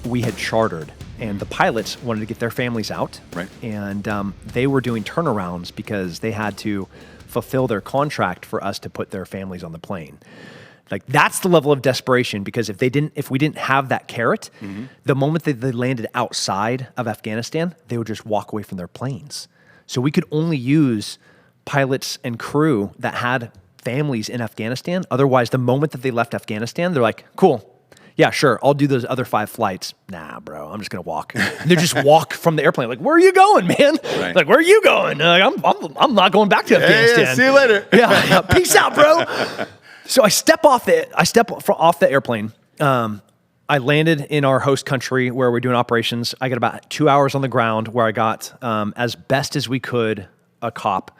we had chartered, and the pilots wanted to get their families out. Right. And they were doing turnarounds because they had to fulfill their contract for us to put their families on the plane. Like, that's the level of desperation, because if we didn't have that carrot, the moment that they landed outside of Afghanistan, they would just walk away from their planes. So we could only use pilots and crew that had families in Afghanistan. Otherwise, the moment that they left Afghanistan, they're like, cool, yeah, sure, I'll do those other 5 flights. Nah, bro, I'm just gonna walk. They just walk from the airplane. Like, where are you going, man? Right. Like, where are you going? Like, I'm not going back to Afghanistan. Yeah, see you later. Yeah, peace out, bro. So I step off the airplane. I landed in our host country where we're doing operations. I got about 2 hours on the ground where I got, as best as we could, a COP,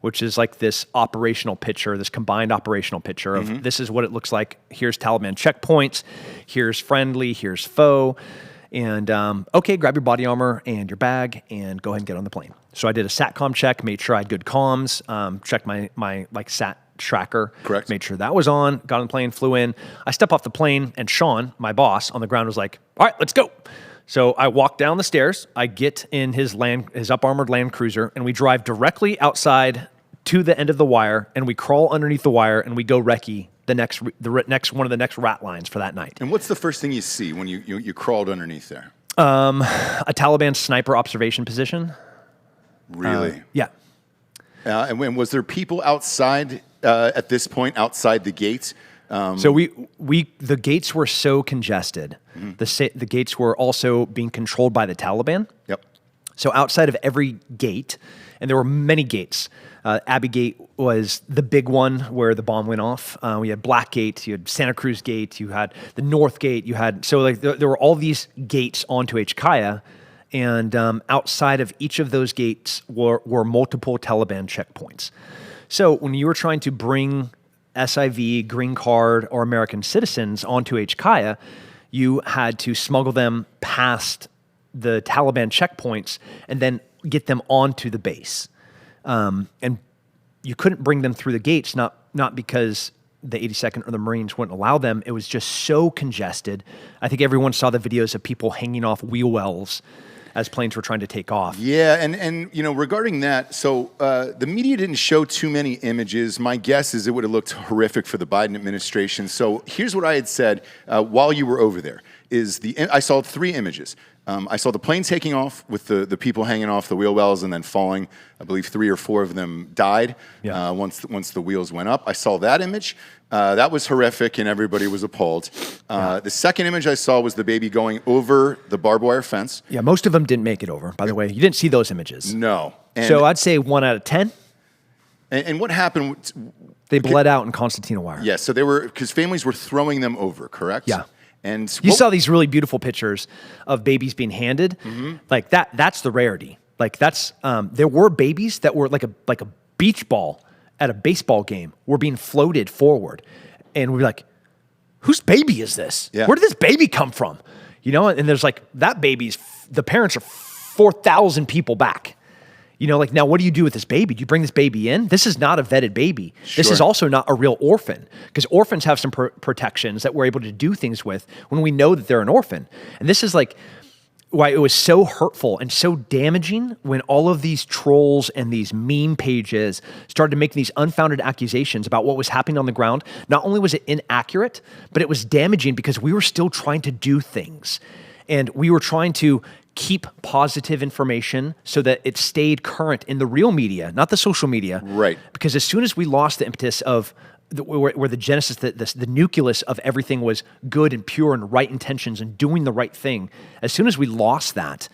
which is like this operational picture, this combined operational picture of this is what it looks like. Here's Taliban checkpoints. Here's friendly. Here's foe. And okay, grab your body armor and your bag and go ahead and get on the plane. So I did a SATCOM check, made sure I had good comms, checked my like SAT tracker. Correct. Made sure that was on, got on the plane, flew in. I step off the plane, and Sean, my boss on the ground, was like, all right, let's go. So I walk down the stairs, I get in his up-armored Land Cruiser, and we drive directly outside to the end of the wire, and we crawl underneath the wire, and we go recce the next one of the next rat lines for that night. And what's the first thing you see when you crawled underneath there? A Taliban sniper observation position. Really? Yeah. And was there people outside at this point, outside the gates? So the gates were so congested. The gates were also being controlled by the Taliban. Yep. So outside of every gate, and there were many gates. Abbey Gate was the big one where the bomb went off. We had Black Gate, you had Santa Cruz Gate, you had the North Gate, there were all these gates onto HKIA, and outside of each of those gates were multiple Taliban checkpoints. So when you were trying to bring SIV, green card, or American citizens onto HKIA, you had to smuggle them past the Taliban checkpoints and then get them onto the base. And you couldn't bring them through the gates, not because the 82nd or the Marines wouldn't allow them. It was just so congested. I think everyone saw the videos of people hanging off wheel wells as planes were trying to take off. Yeah, and regarding that, so the media didn't show too many images. My guess is it would have looked horrific for the Biden administration. So here's what I had said while you were over there, I saw 3 images. I saw the plane taking off with the people hanging off the wheel wells and then falling. I believe 3 or 4 of them died once the wheels went up. I saw that image. That was horrific, and everybody was appalled. The second image I saw was the baby going over the barbed wire fence. Yeah, most of them didn't make it over, by the way. You didn't see those images. No. So I'd say 1 out of 10. And what happened? They bled out in concertina wire. Yeah, so because families were throwing them over, correct? Yeah. And you saw these really beautiful pictures of babies being handed. Like that's the rarity. Like there were babies that were like a beach ball at a baseball game were being floated forward. And we're like, whose baby is this? Yeah. Where did this baby come from? And there's like, that the parents are 4,000 people back. Like, now what do you do with this baby? Do you bring this baby in? This is not a vetted baby. Sure. This is also not a real orphan, because orphans have some protections that we're able to do things with when we know that they're an orphan. And this is like why it was so hurtful and so damaging when all of these trolls and these meme pages started to make these unfounded accusations about what was happening on the ground. Not only was it inaccurate, but it was damaging because we were still trying to do things. And we were trying to keep positive information so that it stayed current in the real media, not the social media. Right. Because as soon as we lost the impetus of where the genesis, the nucleus of everything was good and pure and right intentions and doing the right thing, as soon as we lost that,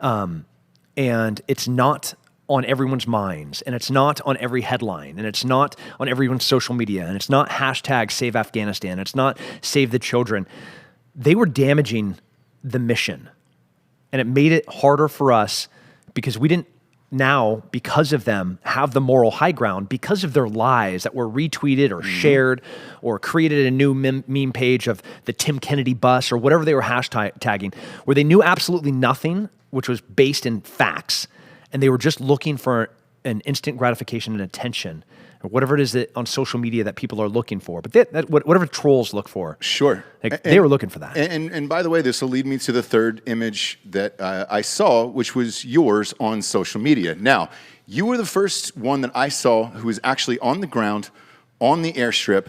and it's not on everyone's minds, and it's not on every headline, and it's not on everyone's social media, and it's not hashtag Save Afghanistan, it's not Save the Children, they were damaging the mission. And it made it harder for us because we didn't now, because of them, have the moral high ground because of their lies that were retweeted or shared or created a new meme page of the Tim Kennedy bus or whatever they were hashtagging, where they knew absolutely nothing, which was based in facts, and they were just looking for an instant gratification and attention. or whatever it is that on social media that people are looking for. But whatever trolls look for. Sure. Like, they were looking for that. And by the way, this will lead me to the third image that I saw, which was yours on social media. Now, you were the first one that I saw who was actually on the ground, on the airstrip,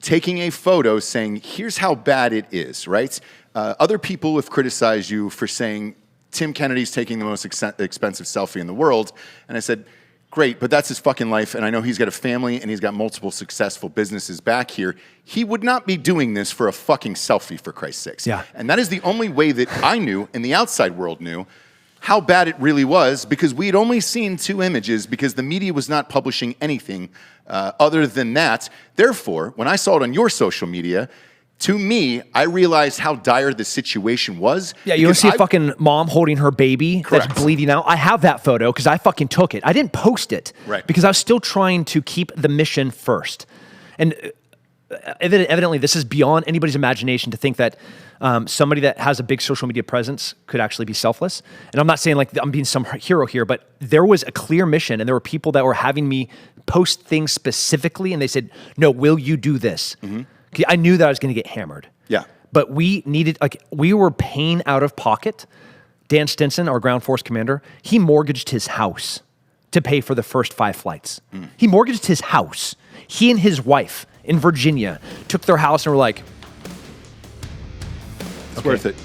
taking a photo saying, here's how bad it is, right? Other people have criticized you for saying, Tim Kennedy's taking the most expensive selfie in the world. And I said, great, but that's his fucking life, and I know he's got a family, and he's got multiple successful businesses back here. He would not be doing this for a fucking selfie, for Christ's sakes. Yeah. And that is the only way that I knew, and the outside world knew, how bad it really was, because we had only seen 2 images, because the media was not publishing anything other than that. Therefore, when I saw it on your social media, to me, I realized how dire the situation was. Yeah, you don't see a fucking mom holding her baby Correct. that's bleeding out. I have that photo because I fucking took it. I didn't post it because I was still trying to keep the mission first. And evidently, this is beyond anybody's imagination to think that somebody that has a big social media presence could actually be selfless. And I'm not saying like I'm being some hero here, but there was a clear mission, and there were people that were having me post things specifically, and they said, no, will you do this? Mm-hmm. I knew that I was going to get hammered. Yeah. But we were paying out of pocket. Dan Stinson, our ground force commander, he mortgaged his house to pay for the first 5 flights. He mortgaged his house. He and his wife in Virginia took their house and were like, it's worth it.